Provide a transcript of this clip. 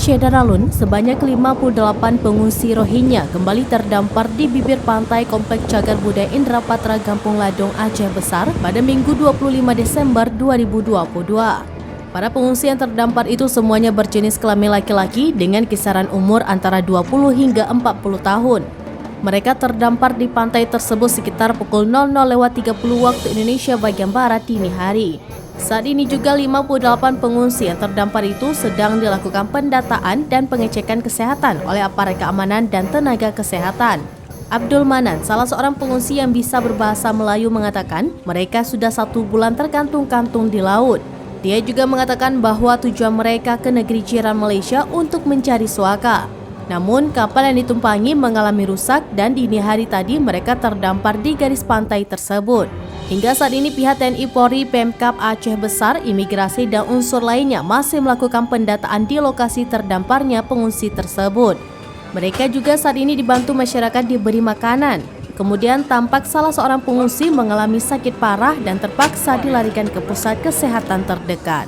Aceh Daralun, sebanyak 58 pengungsi Rohingya kembali terdampar di bibir pantai Komplek Cagar Budaya Indra Patra Kampung Ladong, Aceh Besar pada Minggu 25 Desember 2022. Para pengungsi yang terdampar itu semuanya berjenis kelamin laki-laki dengan kisaran umur antara 20 hingga 40 tahun. Mereka terdampar di pantai tersebut sekitar pukul 00.30 waktu Indonesia bagian Barat dini hari. Saat ini juga 58 pengungsi yang terdampar itu sedang dilakukan pendataan dan pengecekan kesehatan oleh aparat keamanan dan tenaga kesehatan. Abdul Manan, salah seorang pengungsi yang bisa berbahasa Melayu, mengatakan mereka sudah 1 bulan tergantung-kantung di laut. Dia juga mengatakan bahwa tujuan mereka ke negeri jiran Malaysia untuk mencari suaka. Namun kapal yang ditumpangi mengalami rusak dan dini hari tadi mereka terdampar di garis pantai tersebut. Hingga saat ini pihak TNI Polri, Pemkab Aceh Besar, imigrasi dan unsur lainnya masih melakukan pendataan di lokasi terdamparnya pengungsi tersebut. Mereka juga saat ini dibantu masyarakat diberi makanan. Kemudian tampak salah seorang pengungsi mengalami sakit parah dan terpaksa dilarikan ke pusat kesehatan terdekat.